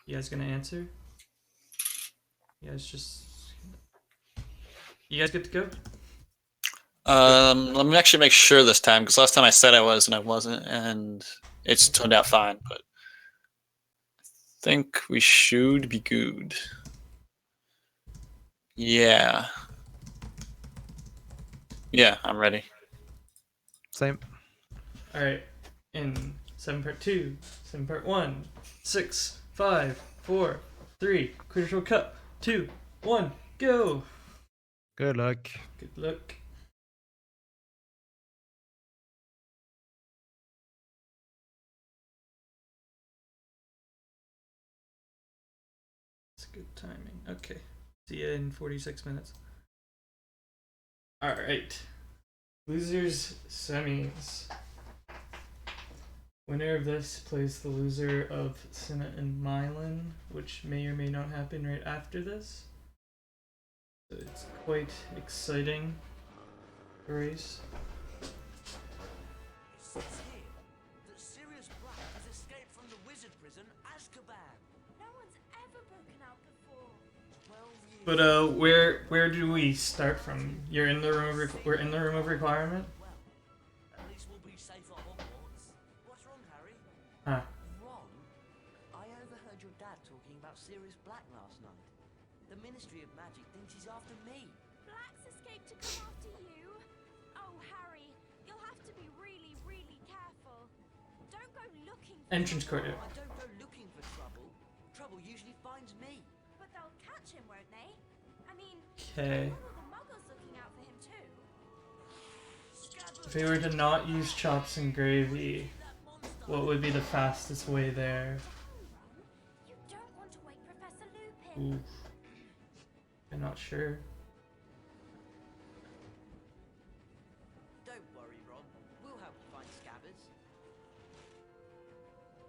You guys gonna answer? You guys just... You guys good to go? Let me actually make sure this time, because last time I said I was and I wasn't, and it's turned out fine, but I think we should be good. Yeah. Yeah, I'm ready. Same. Alright, in 7 part 2, 7 part 1, 6, 5, 4, 3, Critical Cup, 2, 1, go! Good luck. Good luck. It's good timing. Okay. See ya in 46 minutes. Alright. Losers semis. Winner of this plays the loser of Senna and Milan, which may or may not happen right after this. So it's quite exciting race. But where do we start from? You're in the room. We're in the room of requirement. At least we'll be safe at Hogwarts. What's wrong, Harry? Huh. Ron, I overheard your dad talking about Sirius Black last night. The Ministry of Magic thinks he's after me. Black's escaped to come after you? Oh, Harry, you'll have to be really, really careful. Don't go looking for Entrance trouble. corridor. I don't go looking for trouble. Trouble usually finds me. But they'll catch him, won't they? I mean, Okay. all the muggles looking out for him too. If we were to not use chops and gravy, what would be the fastest way there? You don't want to wake Professor Lupin. Oof. I'm not sure. Don't worry, Ron. We'll help you find Scabbers.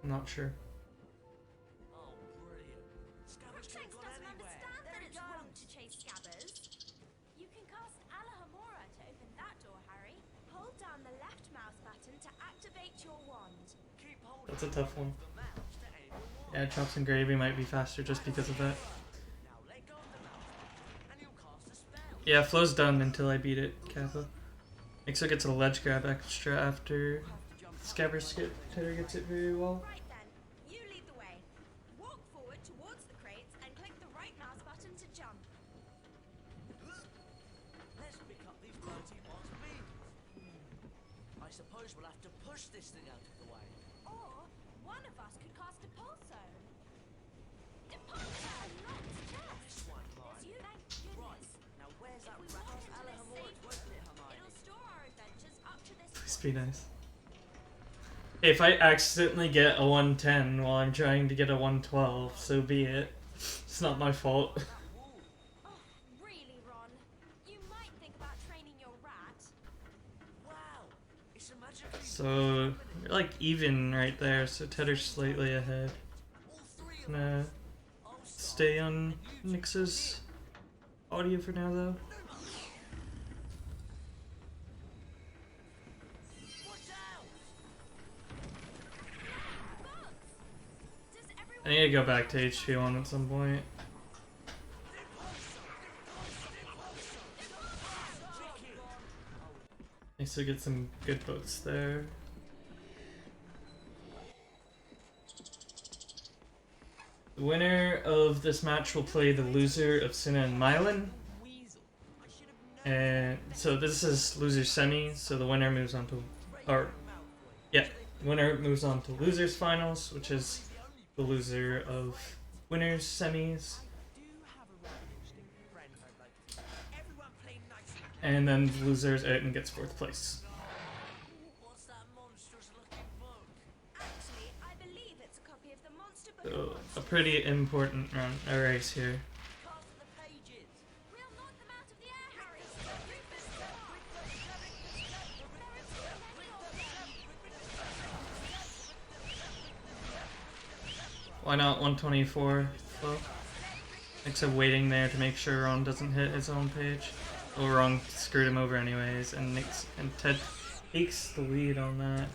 I'm not sure. Oh, brilliant. Scabbers Crookshanks can't go doesn't anywhere. understand that There he it's wrong goes. to chase Scabbers. You can cast Alahamora to open that door, Harry. Hold down the left mouse button to activate your wand. Keep holding That's a tough one. the mouse to aim your wand. Yeah, chops and gravy might be faster just because of that. Now let go of the mouse and you'll cast a spell. Yeah, flow's done until I beat it, Kappa. Nixo gets a ledge grab extra after Scabbers TEDder gets it very well. Right then, you lead the way. Walk forward towards the crates and click the right mouse button to jump. Let's pick up these bloody ones I suppose we'll have to push this thing out of the way. Or one of us could cast a pulso. Depulso! Locked chest! This one, There's right. you, thank goodness. Right. Now where's that We rat? walk into this Alahamora, safe won't it, room. Hermione? It'll store our adventures up to this Please point. be nice. If I accidentally get a 110 while I'm trying to get a 112, so be it. It's not my fault. Oh, really, Ron? You might think about training your rat. Wow. It's a magically So, you're like even right there, so TEDder's slightly ahead. all three of Gonna us. I'll start. stay on Nix's audio for now though. Watch out! Does everyone I need to go back to HP1 at some point. Nice to get some good votes there. The winner of this match will play the loser of Senna and Milan. And so this is loser semi, so the winner moves on to, or yeah, the winner moves on to losers finals, which is the loser of winners semis, and then the loser's out and gets 4th place. What's that monstrous looking book? Actually, I believe it's a copy of the monster book. So a pretty important race here. Cast the pages. We'll knock them out of the air, Harry. Rufus, Why not 124? Well, except waiting there to make sure Ron doesn't hit his own page. Well, Ron screwed him over anyways, and Ted takes the lead on that.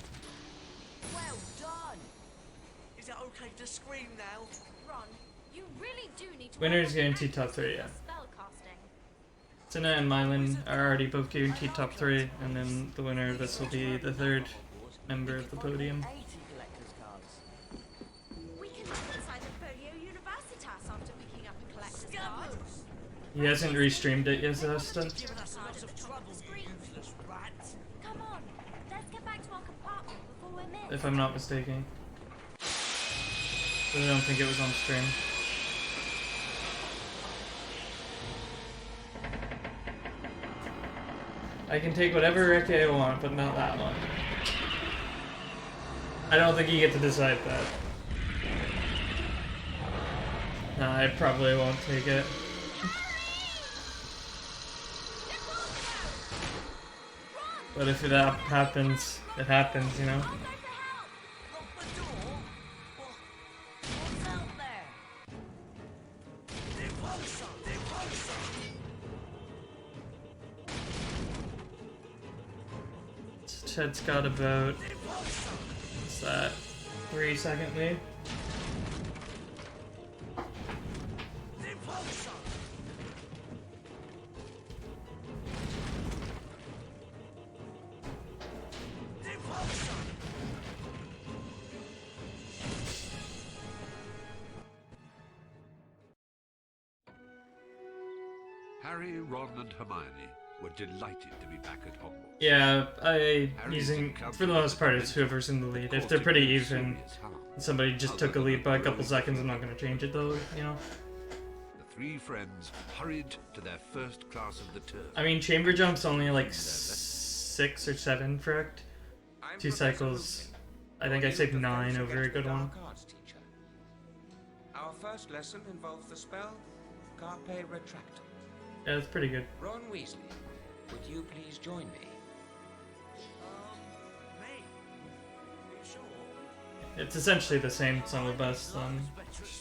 Well done. Is it okay okay to scream now. Ron, you really do need to Winner work is on the guaranteed top accuracy 3, of yeah. your spellcasting. Senna and Mylan are already both guaranteed top 3, and then the winner of this will be the third member of the podium. 80 collector's cards. We can look inside the Folio Universitas after picking up a collector's card. He hasn't restreamed it yet, Zesta, Giving us lots of trouble, you useless rat. Come on, let's get back to our compartment before we're missed. if I'm not mistaken. But I don't think it was on stream. I can take whatever Reki I want, but not that one. I don't think you get to decide that. Nah, I probably won't take it. But if it happens, it happens, you know? Lock the door? What's out there? Ted's got about, what's that, 3-second lead? Harry, Ron, and Hermione were delighted to be back at Hogwarts. Yeah, for the most part, it's whoever's in the lead. If they're pretty even, and somebody just took a lead by a couple seconds, I'm not going to change it though, you know? The three friends hurried to their first class of the term. I mean, chamber jump's only like 6 or 7, correct? 2 cycles. I think I saved 9 over a good one. Our first lesson involves the spell Carpe Retractum. Yeah, that's pretty good. Ron Weasley, would you please join me? Me? Are you sure? It's essentially the same syllabus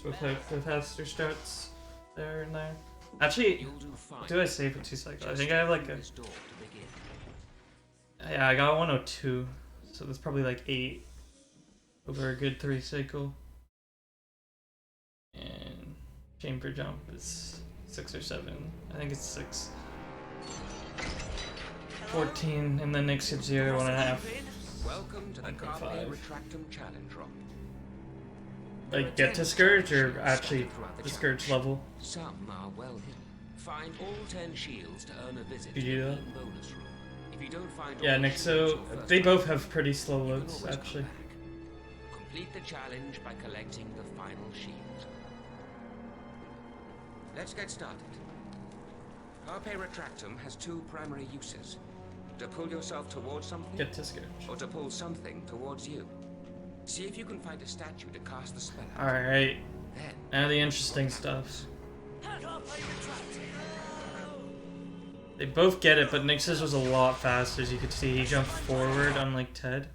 with faster starts there and there. Actually, You'll do fine. what do I save for 2 cycles? I think I have like a... This door to begin. Yeah, I got 102, so that's probably like 8 over a good 3 cycle. And chamber jump is 6 or 7. I think it's 6. 14, and then Nix gives you 1.5. Welcome to the 1.5. Carpe Retractum Challenge, Ron. Like, get to Scourge, or actually the Scourge level? Some are well hidden. Find all 10 shields to earn a visit Did to you the do that? main bonus room. If you don't find Yeah, all Nixo, shields your first they time, both have pretty slow you can loads, always come actually. back. Complete the challenge by collecting the final shield. Let's get started. Carpe Retractum has 2 primary uses. To pull yourself towards something, Get to Scourge. or to pull something towards you. See if you can find a statue to cast the spell out. Alright, Then, now the interesting stuff. They both get it, but Nix's was a lot faster, as you could see. He jumped forward, unlike Ted.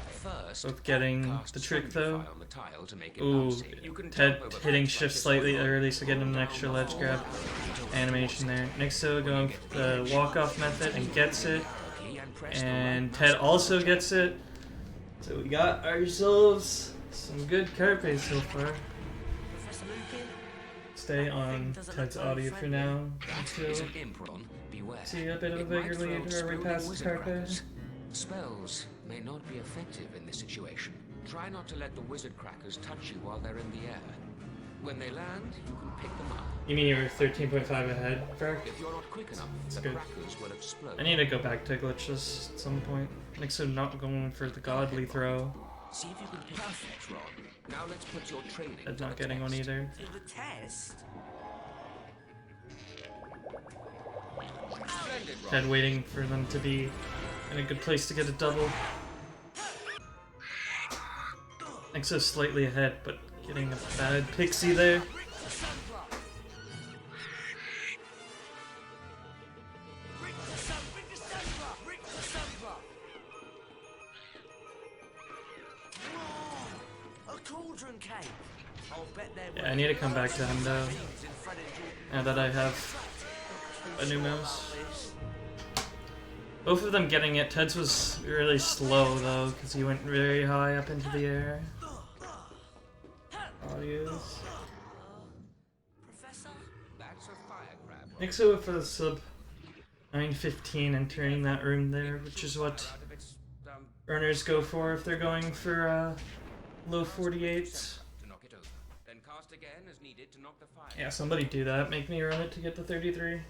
first, Both getting cast the trick, Stundify though. on the tile to make it Ooh, bouncy. You can Ted jump over hitting blocks like shift this slightly one. early, so getting an extra ledge grab animation there. Nixo going for the walk-off method and gets it. Key and press the And right Ted mouse also gets it. So we got ourselves some good Carpe so far. Professor Lukin? Stay on Ted's audio for now That until is an imp. Beware. see a bit of a It might bigger throw lead or we exploding pass wizard Carpe. crackers. Spells may not be effective in this situation. Try not to let the wizard crackers touch you while they're in the air. When they land, you can pick them up. You mean you were 13.5 ahead, Ferg? If you're not quick enough, the good. crackers will explode. I need to go back to glitches at some point. Nixo not going for the godly throw. See if you can pick perfect, Ron. Now let's put your training Ted's to not the getting one test. either. The test? Splendid, Ron. Ted waiting for them to be in a good place to get a double. Nixo slightly ahead, but getting a bad pixie there. A cauldron cake. I'll bet they're Yeah, I need to come back to him though, now that I have a new mouse. Both of them getting it. Ted's was really slow though, because he went very high up into the air. Audios. Professor? That's a fire crab. Nixxo for the sub 915 entering that room there, which is what Out of its, runners go for if they're going for low 48s. to knock it over. Then cast again as needed to knock the fire. Yeah, somebody do that. Make me run it to get to 33.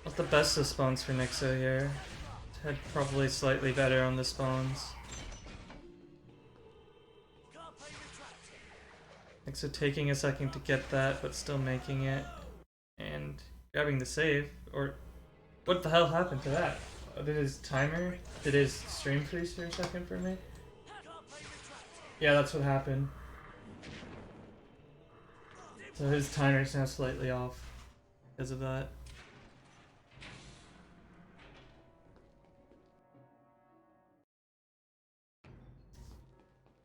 What's the best of spawns for Nixxo here? Ted probably slightly better on the spawns. Nixxo taking a second to get that, but still making it. And grabbing the save. Or what the hell happened to that? Did his timer? Did his stream freeze for a second for me? Yeah, that's what happened. So his timer's now slightly off because of that.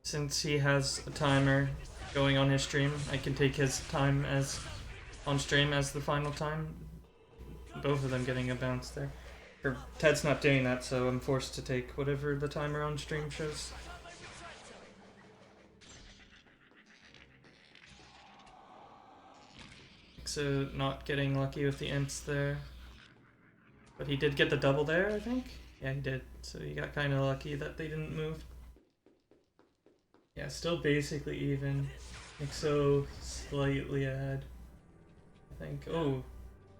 Since he has a timer going on his stream, I can take his time as on stream as the final time. Both of them getting a bounce there. Or Ted's not doing that, so I'm forced to take whatever the timer on stream shows. So not getting lucky with the imps there. But he did get the double there, I think? Yeah, he did. So he got kind of lucky that they didn't move. Yeah, still basically even. Nixxo slightly ahead, I think. Oh,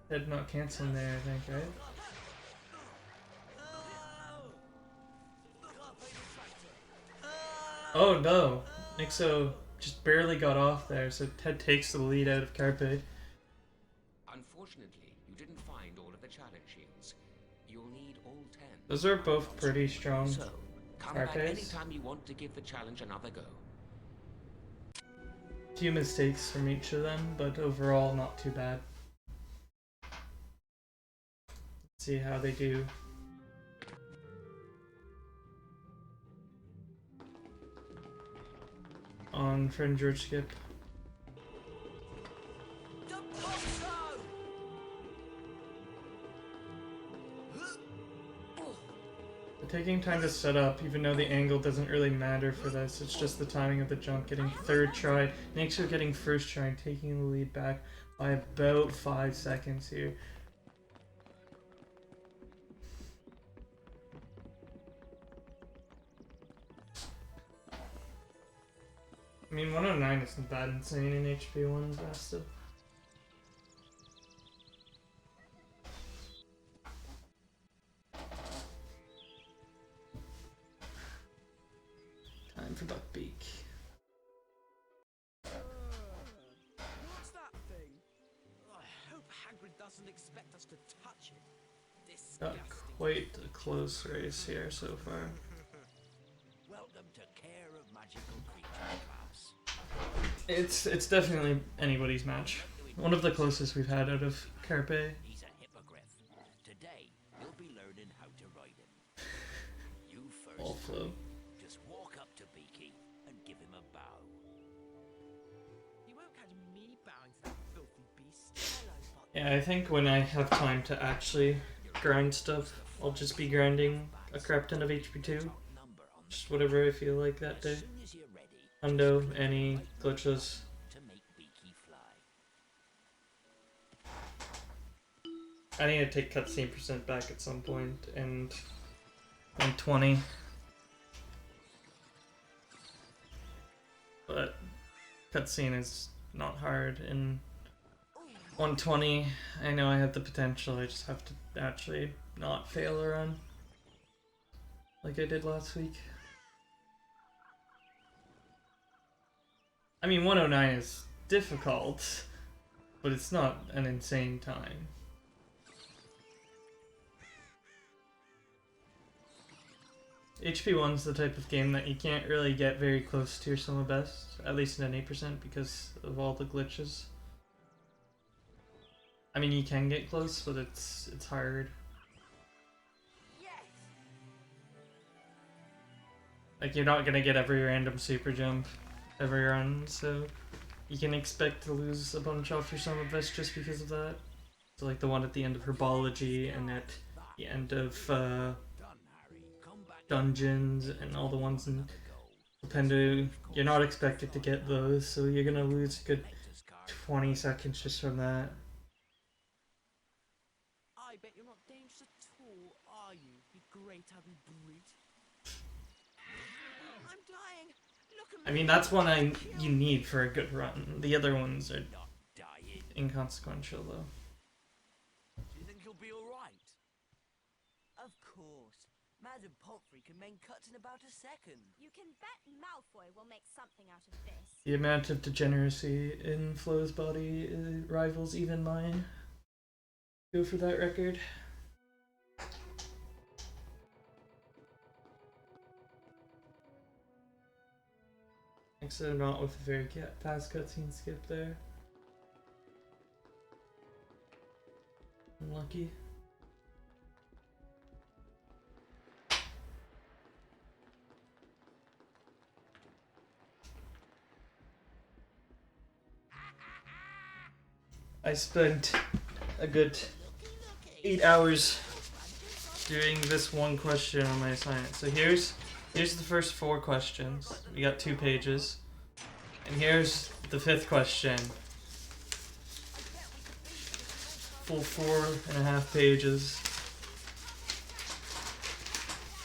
Ted not canceling there, I think, right? Oh no! Nixxo just barely got off there, so Ted takes the lead out of Carpe. Unfortunately, you didn't find all of the challenge shields. You'll need all 10. Those are both pretty strong. So, come back Carpes. anytime you want to give the challenge another go. Few mistakes from each of them, but overall not too bad. Let's see how they do. On Friend George Skip. Taking time to set up, even though the angle doesn't really matter for this, it's just the timing of the jump. Getting third try, Nixxo getting first try and taking the lead back by about 5 seconds here. I mean, 109 isn't that insane in HP 1's best. Time for Buckbeak. What's that thing? I hope Hagrid doesn't expect us to touch it. Got quite a close race here so far. Welcome to Care of Magical Creatures class. It's definitely anybody's match. One of the closest we've had out of Carpe. He's a hippogriff. Today, you'll be learning how to ride him. You first. All flow. Just walk up to Beaky and give him a bow. You won't catch me bowing to that filthy beast. Yeah, I think when I have time to actually grind stuff, I'll just be grinding a crap ton of HP2. Just whatever I feel like that day. Hundo, any glitches. To make Beaky fly. I need to take cutscene percent back at some point, and 120. But cutscene is not hard in 120. I know I have the potential, I just have to actually not fail a run. Like I did last week. I mean, 109 is difficult, but it's not an insane time. HP1's the type of game that you can't really get very close to your summer best, at least in an 8% because of all the glitches. I mean, you can get close, but it's hard. Like, you're not gonna get every random super jump every run, so you can expect to lose a bunch off your Summit Vest just because of that. So like the one at the end of Herbology and at the end of Dungeons and all the ones in Pendo, you're not expected to get those, so you're gonna lose a good 20 seconds just from that. I bet you're not dangerous at all, are you, you great ugly brute? I'm dying. Look at me. I mean, that's one you need for a good run. The other ones are Not dying. inconsequential, though. Do you think you'll be alright? Of course. Madam Pomfrey can make cuts in about a second. You can bet Malfoy will make something out of this. The amount of degeneracy in Flo's body rivals even mine. Go for that record. Except not with a very fast cutscene skip there. Unlucky. I spent a good 8 hours doing this one question on my assignment. So here's the first 4 questions. We got 2 pages. And here's the 5th question. Full 4.5 pages.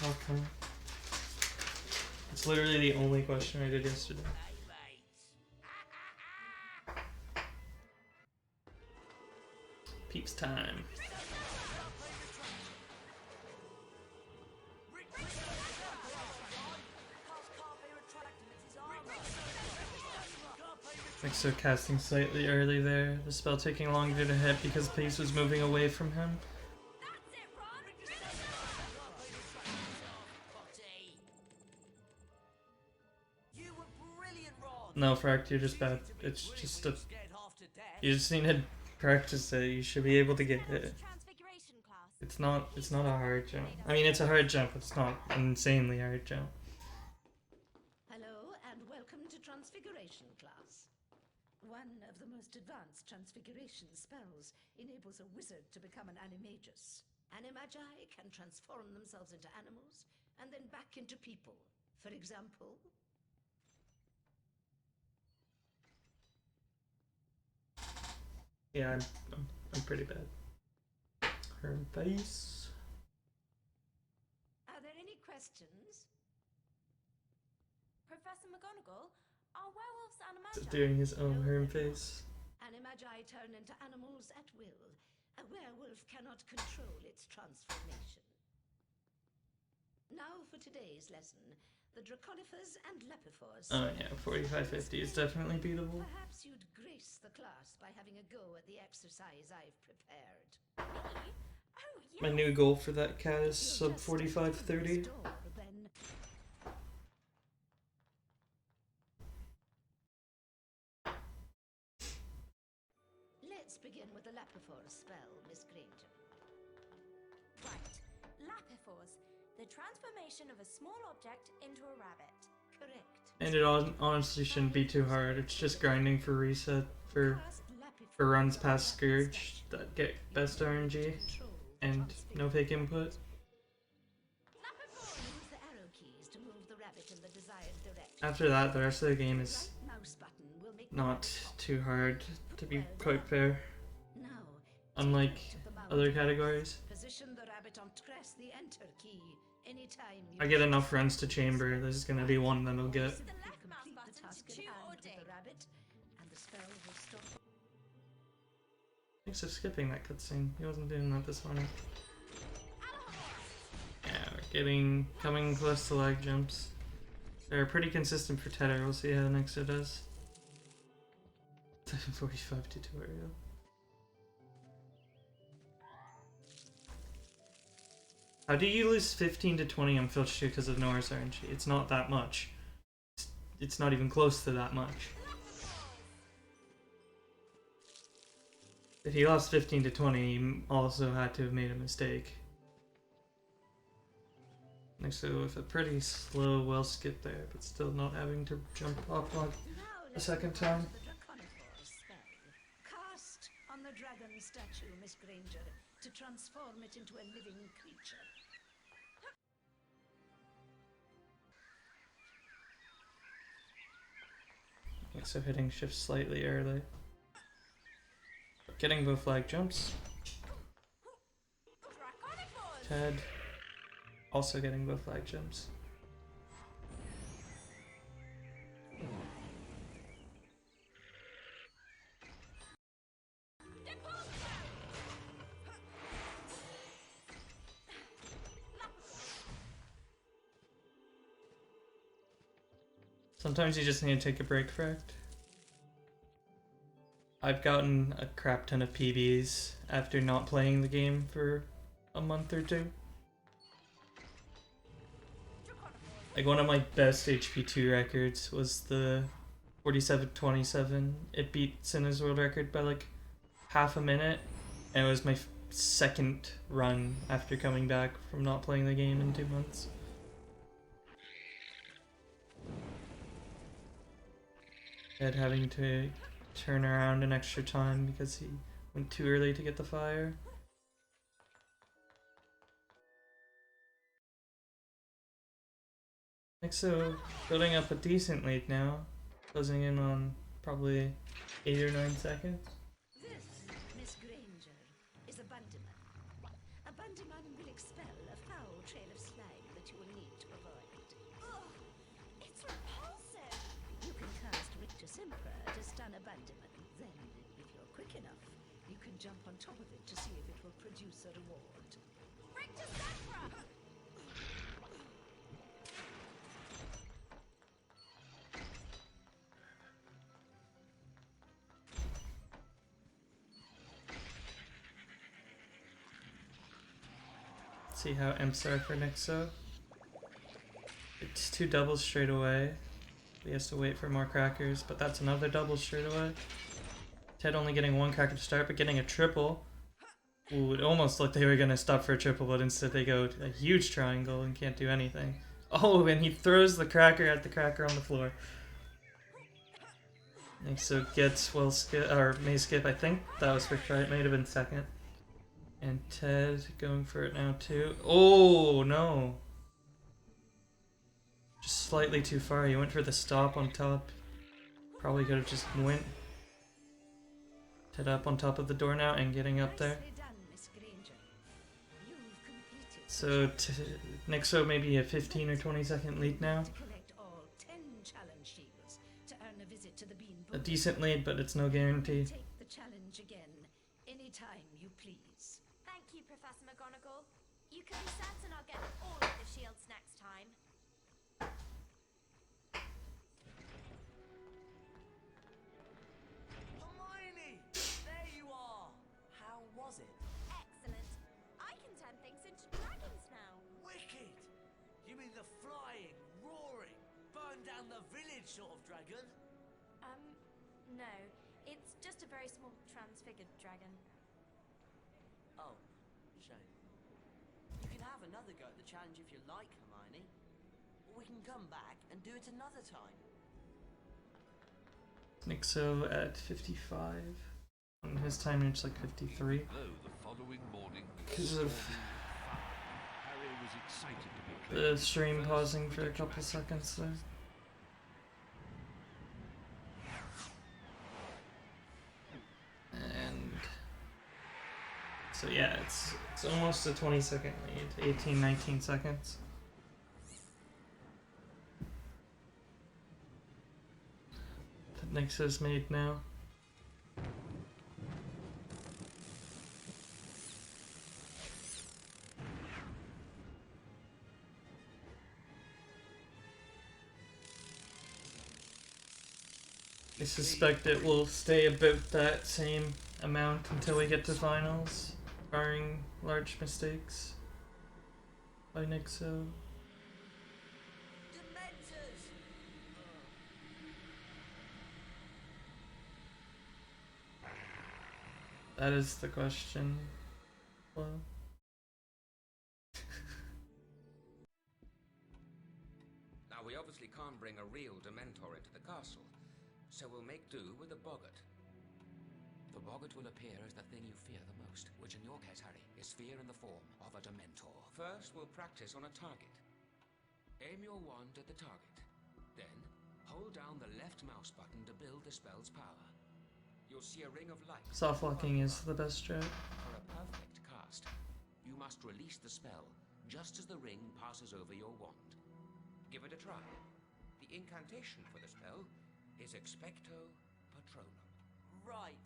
Okay. It's literally the only question I did yesterday. Peeps time. Nixxo casting slightly early there. The spell taking longer to hit because Pace was moving away from him. That's it, Ron! You were brilliant, Ron. No, Fract, you're just bad. It's just a... Scared half to death. You just need to practice it. You should be able to get it. Transfiguration class. It's not a hard jump. I mean, it's a hard jump, but it's not an insanely hard jump. Hello and welcome to Transfiguration class. One of the most advanced transfiguration spells enables a wizard to become an animagus. Animagi can transform themselves into animals and then back into people. For example... Yeah, I'm pretty bad. Her face. Are there any questions? Professor McGonagall, are werewolves animagi? Doing his own herm face. Animagi turn into animals at will. A werewolf cannot control its transformation. Now for today's lesson. The Draconifers and Lepifors. Oh yeah, 4550 is definitely beatable. Perhaps you'd grace the class by having a go at the exercise I've prepared. Oh, yes. My new goal for that cat is You'll sub just 4530. store, then. Let's begin with the Lapifor spell, Miss Granger. Right. Lapifors. The transformation of a small object into a rabbit. Correct. And it honestly shouldn't be too hard. It's just grinding for reset for Cast Lapifor runs spell past at Scourge second. that get best RNG Control and no fake input. Use the arrow keys to move the rabbit in the desired direction. After that, the rest of the game is Right mouse button will make the not rabbit hop. too hard, to be quite fair. Now, Unlike take note of the other mouse. categories. Position the rabbit on press the enter key anytime you I get enough runs to chamber, there's gonna be one that'll get. The You left mouse complete the button task to in chew hand or with dig. the rabbit, and the spell will stop. Thanks for skipping that cutscene. He wasn't doing that this morning. Yeah, we're coming close to lag jumps. They're pretty consistent for Tedder. We'll see how Nixxo does. 7:45 tutorial. How do you lose 15 to 20 on Filch 2 because of Norris RNG? It's not that much. It's not even close to that much. If he lost 15 to 20, he also had to have made a mistake. Nixxo with a pretty slow well skip there, but still not having to jump off log Now a second time. The statue, Miss Granger, to transform it into a living creature. So hitting shift slightly early. Getting both flag jumps. Ted also getting both flag jumps. Sometimes you just need to take a break, Fract. I've gotten a crap ton of PBs after not playing the game for a month or two. Like one of my best HP2 records was the 47-27. It beat Cinna's world record by like half a minute, and it was my second run after coming back from not playing the game in 2 months. Ed having to turn around an extra time because he went too early to get the fire. Nixxo building up a decent lead now, closing in on probably 8 or 9 seconds. This, Miss Granger, is a Bundyman. A Bundyman will expel a foul trail of slime that you will need to avoid. Ugh, it's repulsive. You can cast Rictus Emperor to stun a Bundyman. Then, if you're quick enough, you can jump on top of it to see if it will produce a reward. Rictus Emperor! See how imps are for Nixxo. It's 2 doubles straight away. He has to wait for more crackers, but that's another double straight away. Ted only getting 1 cracker to start, but getting a triple. Ooh, it almost looked they were gonna stop for a triple, but instead they go to a huge triangle and can't do anything. Oh, and he throws the cracker at the cracker on the floor. Nixxo gets well skip, or may skip, I think that was for try, it might have been second. And Ted going for it now too. Oh no! Just slightly too far. He went for the stop on top. Probably could have just went. Ted up on top of the door now and getting up there. Nicely done, Miss Granger. You've completed So Nixxo maybe a 15 or 20 second lead now. to collect all 10 challenge shields to earn a visit to the Bean A Book. decent lead, but it's no guarantee. Take the challenge again, anytime you please. Thank you, Professor McGonagall. You can be certain I'll get all of the shields next time. Hermione! There you are! How was it? Excellent. I can turn things into dragons now. Wicked! You mean the flying, roaring, burn down the village sort of dragon? No. It's just a very small transfigured dragon. Oh, shame. You can have another go at the challenge if you like, Hermione. Or we can come back and do it another time. Nixxo at 55. And his time reached like 53. Though the following morning, Because of Harry was excited to be playing the stream first pausing for a Quidditch couple match. seconds there. And so yeah, it's almost a 20-second lead, 18, 19 seconds. That Nixxo's made now. I suspect it will stay about that same amount until we get to finals, barring large mistakes by Nixxo. Dementors! That is the question. Well, Now, we obviously can't bring a real Dementor into the castle, so we'll make do with a boggart. the boggart will appear as the thing you fear the most, which in your case, Harry, is fear in the form of a Dementor. First, we'll practice on a target. Aim your wand at the target. Then, hold down the left mouse button to build the spell's power. You'll see a ring of light. Soft locking is the best strat. For a perfect cast, you must release the spell just as the ring passes over your wand. Give it a try. The incantation for the spell is Expecto Patronum. Right.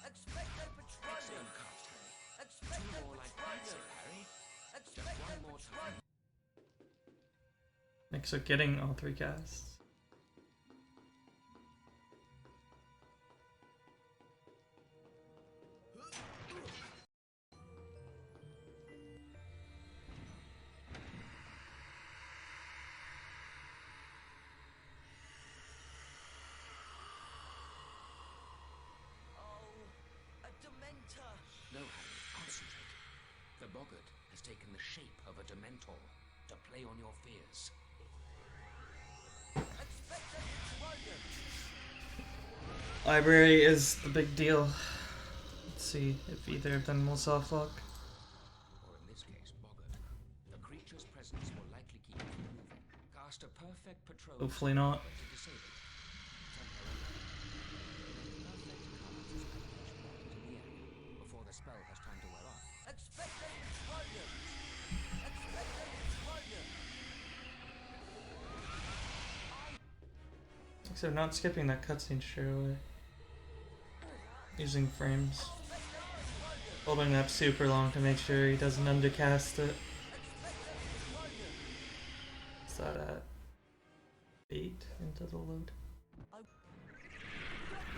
Expecto Patronum. Excellent cast, Harry. Expecto Two more like that's it, Patronum. Harry. Just Expecto one more time. Nixxo getting all 3 casts. Oh, a Dementor. No, Harry, concentrate. The boggart has taken the shape of a Dementor to play on your fears. Expecto Patronum. Library is the big deal. Let's see if either of them will soft lock. Or in this case, boggart. The creature's presence will likely keep you from moving. Cast a perfect patrol. Hopefully not. To disable it. Temporarily. Perfect cards as meditation markers in the area before the spell has time to wear off. Expecto Patronum. Expecto Patronum. So not skipping that cutscene straight away. Using frames. Holding up super long to make sure he doesn't undercast it. Is that at 8 into the load?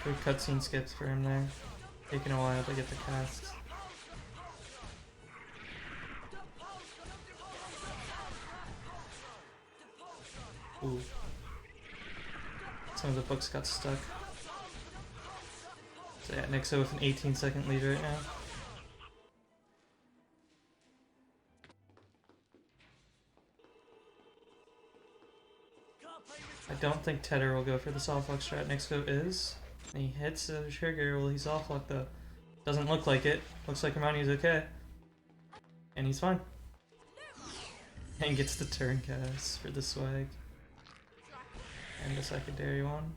Good cutscene skips for him there. Taking a while to get the cast. Ooh. Some of the books got stuck. So yeah, Nixxo with an 18-second lead right now. I don't think Tedder will go for the soft lock strat. Nixxo is. And he hits the trigger. Will he soft lock though? Doesn't look like it. Looks like Hermione's okay. And he's fine. And gets the turn cast for the swag. And the secondary one.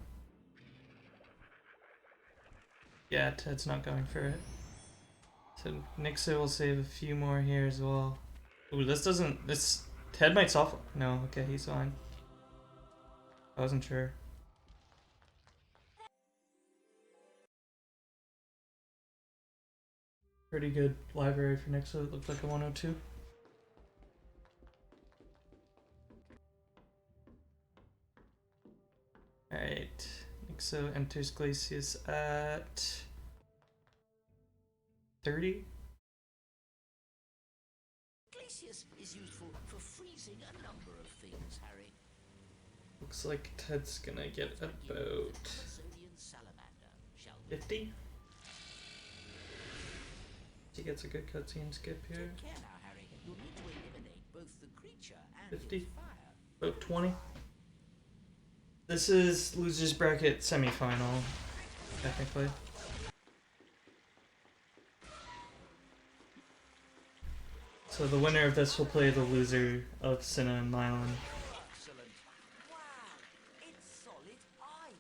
Yeah, Ted's not going for it. So Nixxo will save a few more here as well. Ooh, this Ted might soft. No, okay, he's fine. I wasn't sure. Pretty good library for Nixxo. It looked like a 102. Alright. Nixxo enters Glacius at 30. Glacius is useful for freezing a number of things, Harry. Looks like Ted's gonna get about Amazonian salamander, shall we? 50. He gets a good cutscene skip here. Take care now, Harry. You'll need to eliminate both the creature and 50. its fire. About 20. This is loser's bracket semi-final, technically. So the winner of this will play the loser of Cinna and Milan. Excellent. Wow, it's solid ice.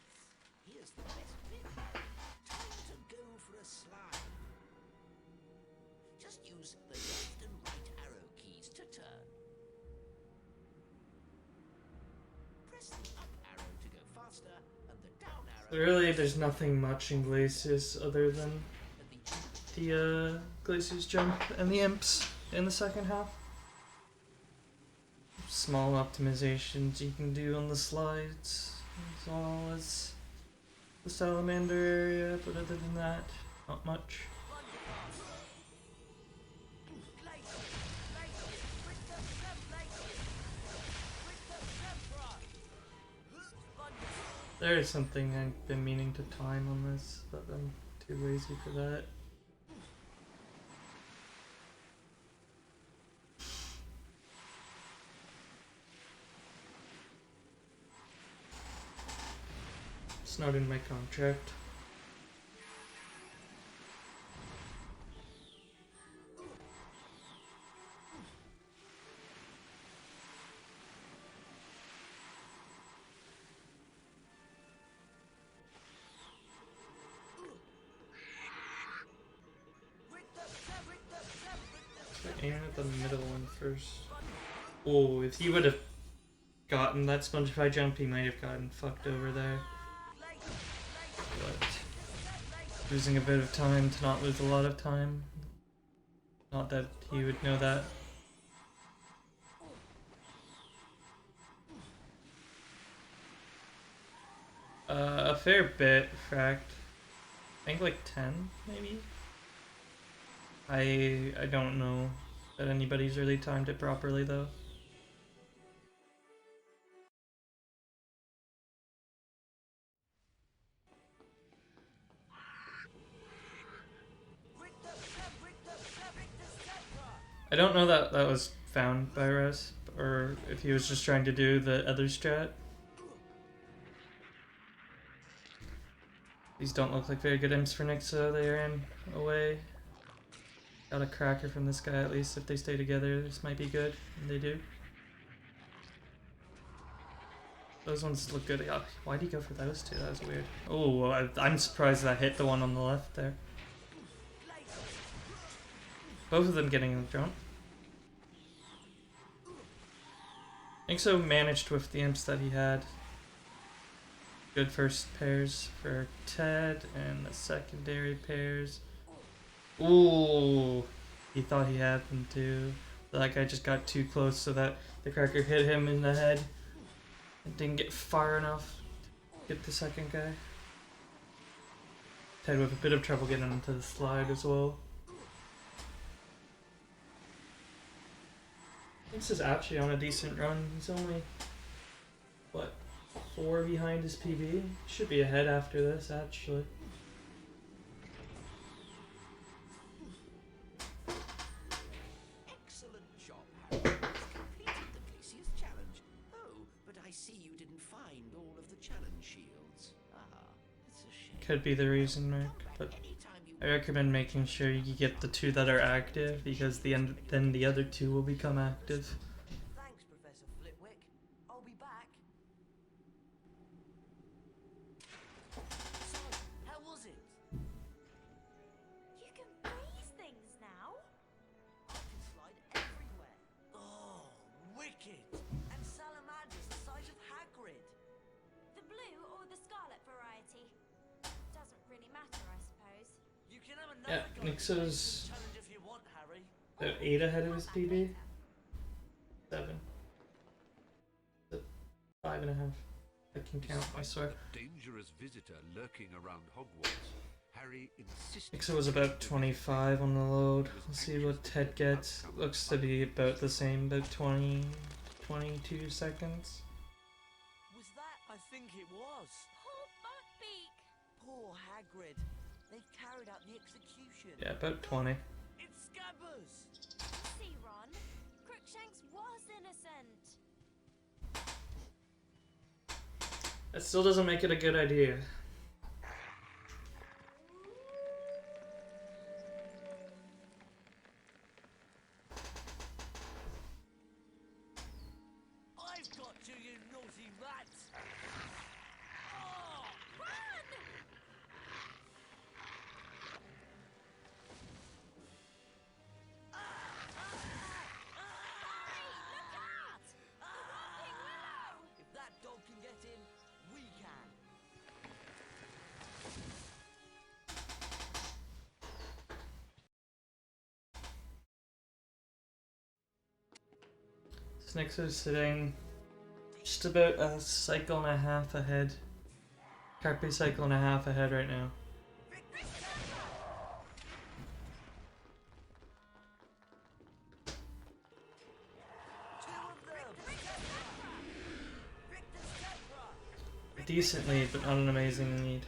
Here's the best bit. Time to go for a slide. Just use the left and right arrow keys to turn. Press the up arrow to go faster, and the down arrow. Really, there's nothing much in Glacius other than the Glacius jump and the imps in the second half. Small optimizations you can do on the slides, as well as the salamander area, but other than that, not much. There is something I've been meaning to time on this, but I'm too lazy for that. It's not in my contract. Aim at the middle one first. Oh, if he would have gotten that Spongify jump, he might have gotten fucked over there. But losing a bit of time to not lose a lot of time. Not that he would know that. A fair bit, fract. I think like 10, maybe? I don't know that anybody's really timed it properly though. I don't know that that was found by Res, or if he was just trying to do the other strat. These don't look like very good imps for Nixxo. They ran away. Got a cracker from this guy at least. If they stay together, this might be good. And they do. Those ones look good. Yeah, why'd he go for those two? That was weird. Oh, I'm surprised that hit the one on the left there. Both of them getting a jump. Nixxo managed with the imps that he had. Good first pairs for Ted, and the secondary pairs. Ooh, he thought he had them too. That guy just got too close so that the cracker hit him in the head. And didn't get far enough to get the second guy. Ted with a bit of trouble getting into the slide as well. This is actually on a decent run. He's only, what, 4 behind his PB? Should be ahead after this, actually. Excellent job, Harry. You've completed the Glacius challenge. Oh, but I see you didn't find all of the challenge shields. Ah, it's a shame. Could be the reason, Mark, but I recommend making sure you get the 2 that are active, because then the other 2 will become active. Thanks, Professor Flitwick. I'll be back. So, how was it? You can freeze things now. I can slide everywhere. Oh, wicked! And salamanders the size of Hagrid. The blue or the scarlet variety? Doesn't really matter, I suppose. You can have Yeah, another go. Nixxo's Challenge if you want, Harry. about 8 ahead of his PB. 7. 5.5. I can count, I swear. A dangerous visitor lurking around Hogwarts, Harry insisted. Nixxo was about 25 on the load. We'll see what Ted gets. Looks to be about the same, about 20, 22 seconds. Was that? I think it was. Poor Buckbeak! Poor Hagrid. They've carried out the execution. Yeah, about 20. It's Scabbers. See, Ron, Crookshanks was innocent. That still doesn't make it a good idea. I've got you, you naughty rats. Oh! Run! If that dog can get in, we can. Nixxo's sitting just about a cycle and a half ahead. Carpe cycle and a half ahead right now. A decent lead, but not an amazing lead.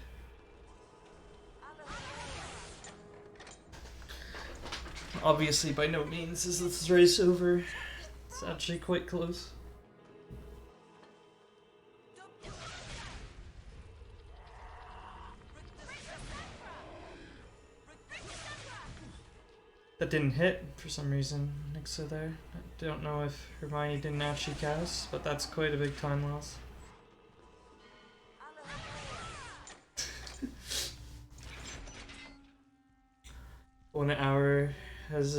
Obviously, by no means is this race over. It's actually quite close. That didn't hit for some reason. Nixxo there. I don't know if Hermione didn't actually cast, but that's quite a big time loss. 1 hour has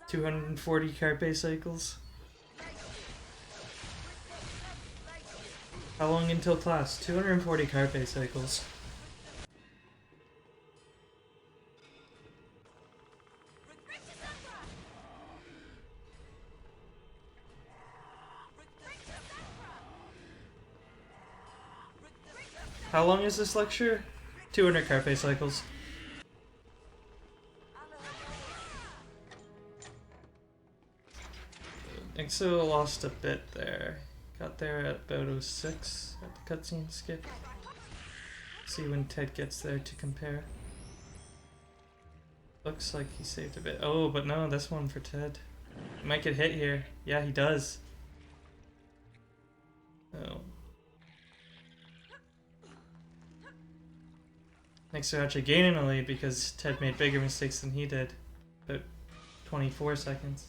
240 carpe cycles. How long until class? 240 carpe cycles. How long is this lecture? 200 carpe cycles. Nixxo lost a bit there. Got there at about 06 at the cutscene skip. See when Ted gets there to compare. Looks like he saved a bit. Oh, but no, this one for Ted. He might get hit here. Yeah, he does. Oh. Nixxo actually gaining a lead because Ted made bigger mistakes than he did. About 24 seconds.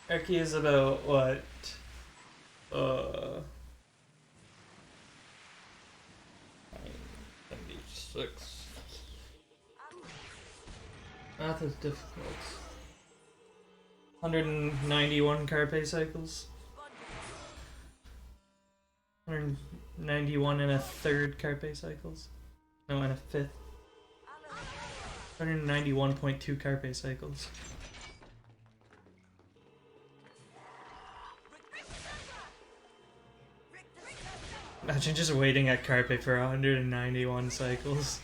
Erky is about what? 76. Math is difficult. 191 carpe cycles. 191 and a third carpe cycles. No, and a fifth. 191.2 carpe cycles. Imagine just waiting at carpe for 191 cycles.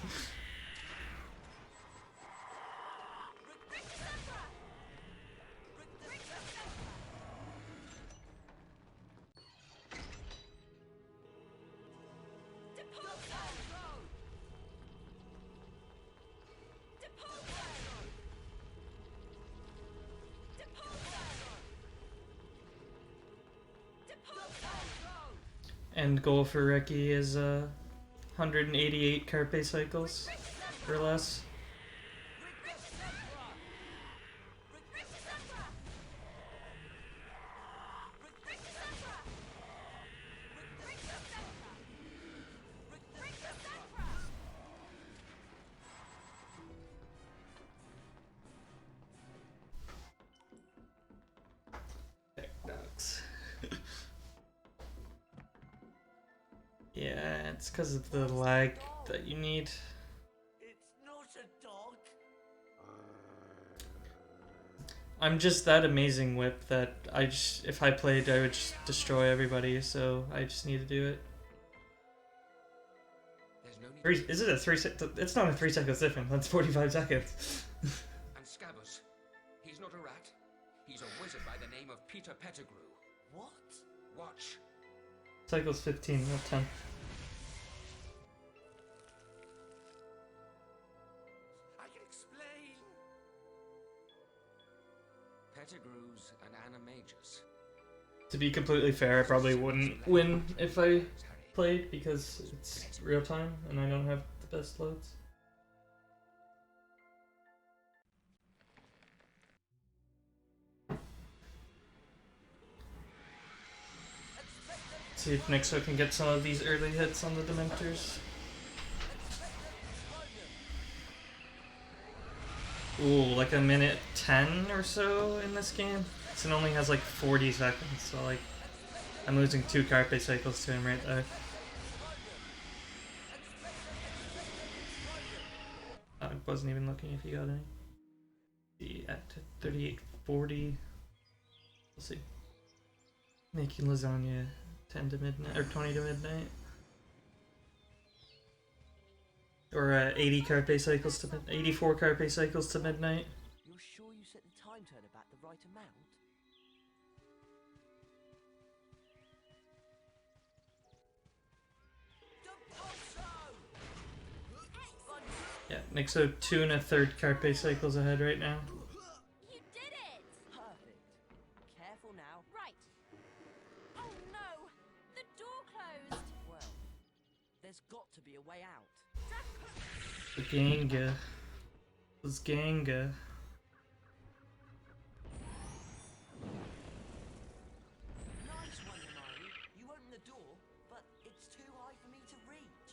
End goal for Reki is 188 carpe cycles or less. Yeah, it's because of the lag that you need. It's not a dog. I'm just that amazing whip that if I played, I would just destroy everybody. So I just need to do it. There's no need. Is it a 3 sec? It's not a 3 seconds difference. That's 45 seconds. And Scabbers, he's not a rat. He's a wizard by the name of Peter Pettigrew. What? Watch. Cycles 15, not 10. I can explain. Pettigrew's an animagus. To be completely fair, I probably wouldn't win if I played because it's real time and I don't have the best loads. See if Nixxo can get some of these early hits on the Dementors. Ooh, like a minute 10 or so in this game. It only has like 40 seconds, so like I'm losing 2 carpe cycles to him right there. I wasn't even looking if he got any. See, at 38:40. We'll see. Making lasagna 10 to midnight or 20 to midnight. Or 80 carpe cycles to 84 carpe cycles to midnight. You're sure you set the time turner back the right amount? Yeah, Nixxo 2 1/3 carpe cycles ahead right now. You did it! Perfect. Careful now. Right. Oh no! The door closed. Well, there's got to be a way out. The Ganga. This Ganga. Nice one, Hermione. You opened the door, but it's too high for me to reach.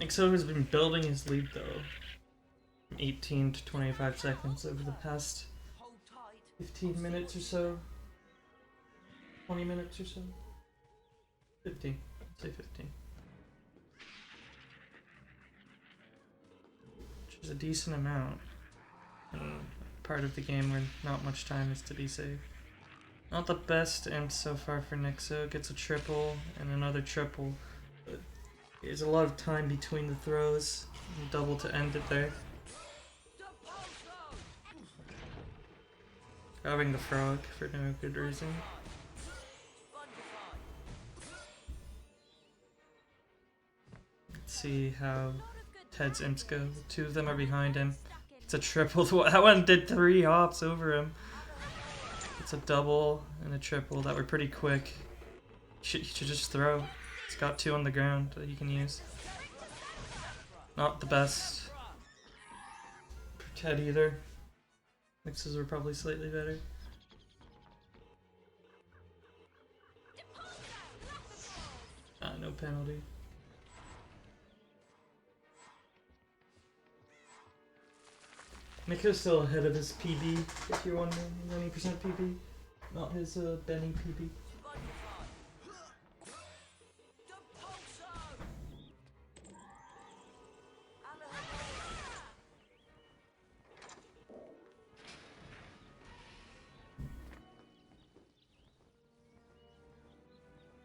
Nixxo has been building his lead though. From 18 to 25 seconds over the past Hold tight. 15 minutes or so. 20 minutes or so. 15. I'd say 15. Which is a decent amount. And part of the game where not much time is to be saved. Not the best imp so far for Nixxo. Gets a triple and another triple. But there's a lot of time between the throws. And double to end it there. Grabbing the frog for no good reason. Let's see how Ted's imps go. The two of them are behind him. It's a triple. That one did 3 hops over him. It's a double and a triple that were pretty quick. He should just throw. He's got 2 on the ground that he can use. Not the best for Ted either. Mixes were probably slightly better. No penalty. Nico's still ahead of his PB, if you're wondering. 90% PB, not his Benny PB.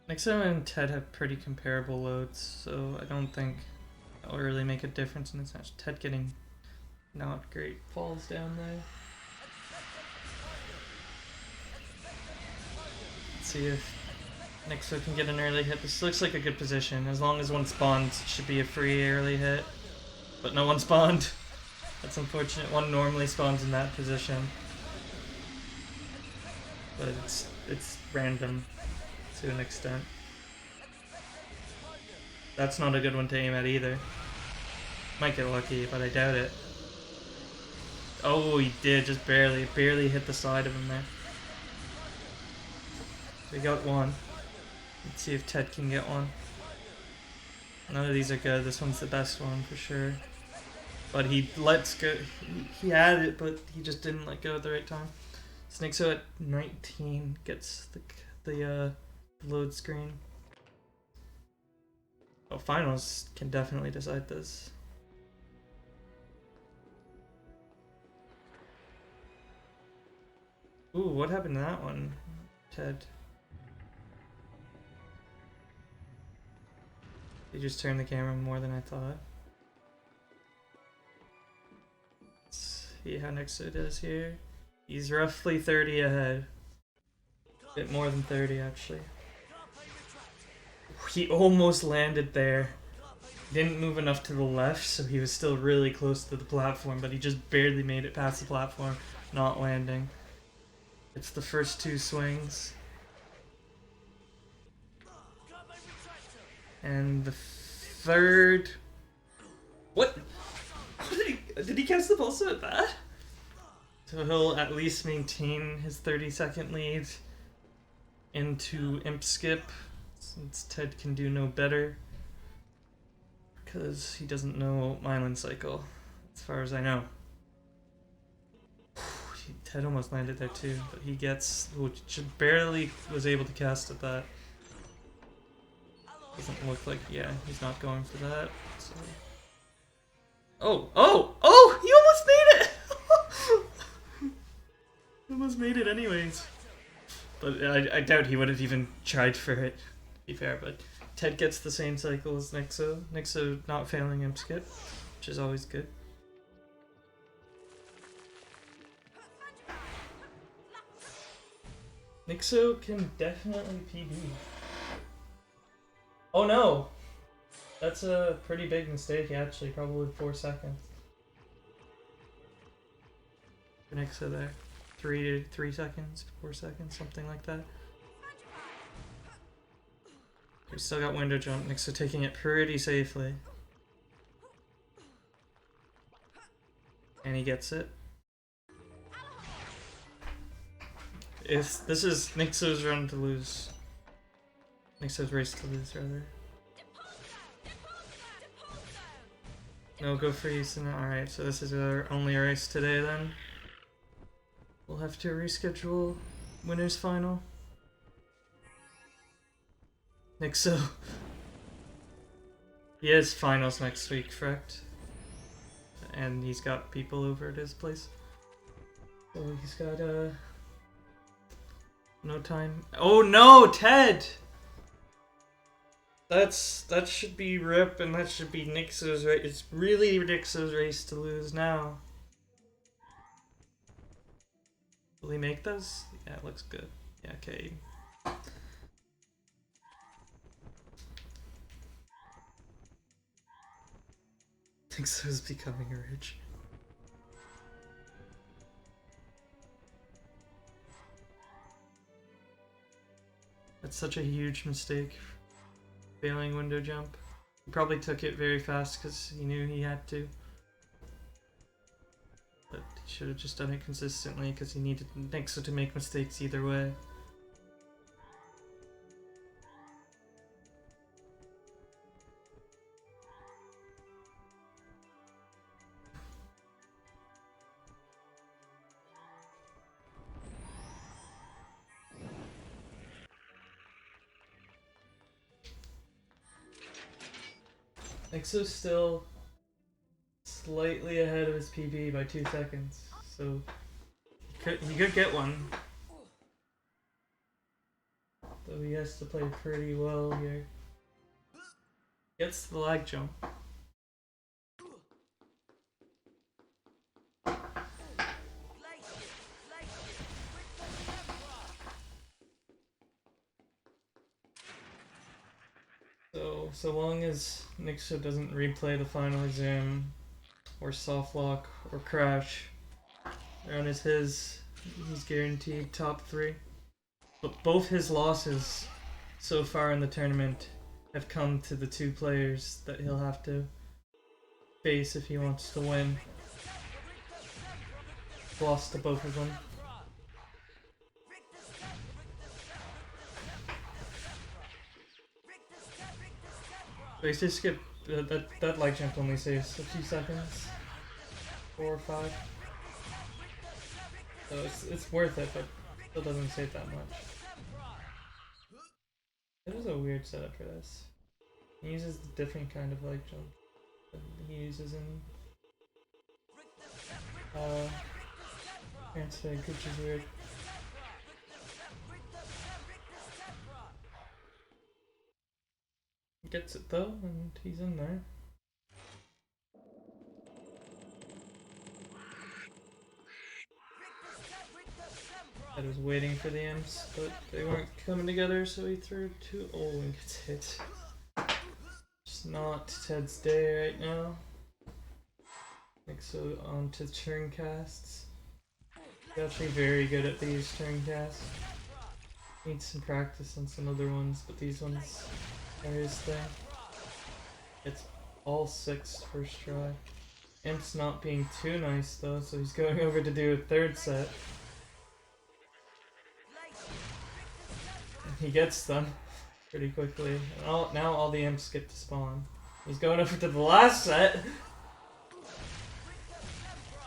Nixxo and Ted have pretty comparable loads, so I don't think that'll really make a difference in this match. Ted getting not great falls down there. Let's see if Nixxo can get an early hit. This looks like a good position. As long as one spawns, it should be a free early hit. But no one spawned. That's unfortunate. One normally spawns in that position. But it's random to an extent. That's not a good one to aim at either. Might get lucky, but I doubt it. Oh, he did, just barely hit the side of him there. We got one. Let's see if Ted can get one. None of these are good. This one's the best one for sure. But he lets go. He had it, but he just didn't let go at the right time. Nixxo at 19 gets the load screen. Oh, finals can definitely decide this. Ooh, what happened to that one, Ted? He just turned the camera more than I thought. Let's see how Nixxo does here. He's roughly 30 ahead. A bit more than 30 actually. He almost landed there. Didn't move enough to the left, so he was still really close to the platform, but he just barely made it past the platform, not landing. It's the first 2 swings. And the third... What? Did he cast the pulse at that? So he'll at least maintain his 30-second lead into Imp Skip, since Ted can do no better. Because he doesn't know Mylan Cycle, as far as I know. Ted almost landed there too, but he gets, which barely was able to cast at that. Doesn't look like, yeah, he's not going for that. So. Oh! He almost made it! He almost made it anyways. But I doubt he would have even tried for it, to be fair, but Ted gets the same cycle as Nixxo. Nixxo not failing Imp Skip, which is always good. Nixxo can definitely PB. Oh no! That's a pretty big mistake actually, probably 4 seconds. for Nixo there. 3 seconds, 4 seconds, something like that. We still got window jump. Nixo taking it pretty safely. And he gets it. If this is Nixo's run to lose. Nixo's race to lose, rather. No, go freeze. Alright, so this is our only race today then. We'll have to reschedule winner's final. Nixo. He has finals next week, correct? And he's got people over at his place. So he's got, no time. Oh no, Ted! That should be Rip, and that should be Nixo's race. It's really Nixo's race to lose now. Will he make those? Yeah, it looks good. Yeah, okay. Nixo's becoming rich. That's such a huge mistake. Failing window jump. He probably took it very fast because he knew he had to. But he should have just done it consistently because he needed Nixo to make mistakes either way. Nixo's still slightly ahead of his PB by 2 seconds, so he could get one. Though he has to play pretty well here. Gets the lag jump. So long as Nixo doesn't replay the final exam, or soft lock, or crash, Aaron is his. He's guaranteed top 3. But both his losses so far in the tournament have come to the 2 players that he'll have to face if he wants to win. Lost to both of them. They just skip that leg jump only saves a few seconds, 4 or 5. So it's worth it, but still doesn't save that much. It was a weird setup for this. He uses a different kind of leg jump than he uses in Transfig, which is weird. Gets it though, and he's in there. I was waiting for the imps, but they weren't coming together, so he threw 2. Oh, and gets hit. Just not Ted's day right now. Nixo on to turn casts. He's actually very good at these turn casts. Needs some practice on some other ones, but these ones are his thing. It's all 6 first try. Imp's not being too nice though, so he's going over to do a 3rd set. And he gets them pretty quickly. And now all the imps get to spawn. He's going over to the last set.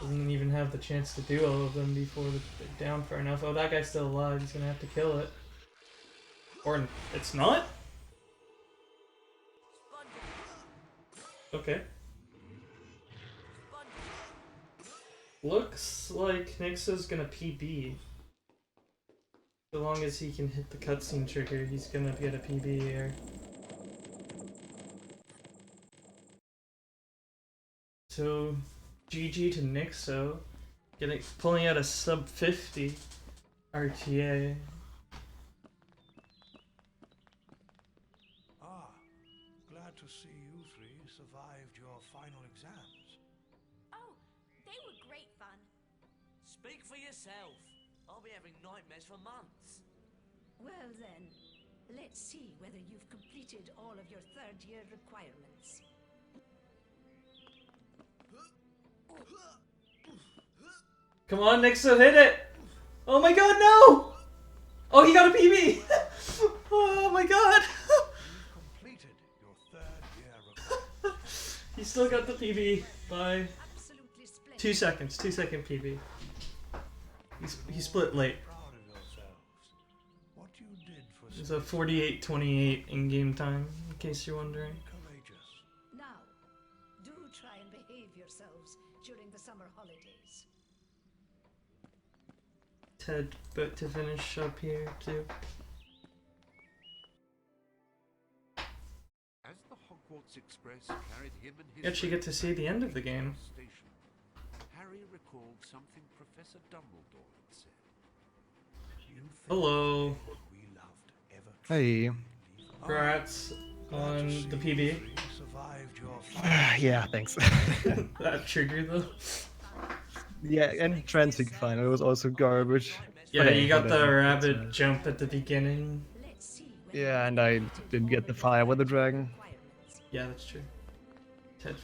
Doesn't even have the chance to do all of them before they're down far enough. Oh, that guy's still alive. He's gonna have to kill it. Or it's not? Okay. Looks like Nixo's gonna PB. So long as he can hit the cutscene trigger, he's gonna get a PB here. So, GG to Nixo, pulling out a sub 50 RTA. Glad to see you 3 survived your final exams. Oh, they were great fun. Speak for yourself. I'll be having nightmares for months. Well then, let's see whether you've completed all of your third-year requirements. Come on, Nixxo, hit it! Oh my god, no! Oh, he got a PB! Oh my god! Completed your third year He still got the PB by Absolutely splendid. 2 seconds. 2-second PB. He split late. proud of yourselves. What you did for It was a 48-28 in-game time, in case you're wondering. courageous. Now, do try and behave yourselves during the summer holidays. Ted, but to finish up here too. As the Hogwarts Express carried him and his You actually get to see the end of the game. station, Harry recalled something Professor Dumbledore had said. You think Hello. we loved ever Hey. Congrats on the PB. survived your fight. Yeah, thanks. That trigger though. Yeah, and Transig final was also garbage. Yeah, Okay, you got the whatever, it's rabbit fine. jump at the beginning. Let's see whether Yeah, and I didn't get the fire with the dragon. requirements. Yeah, that's true.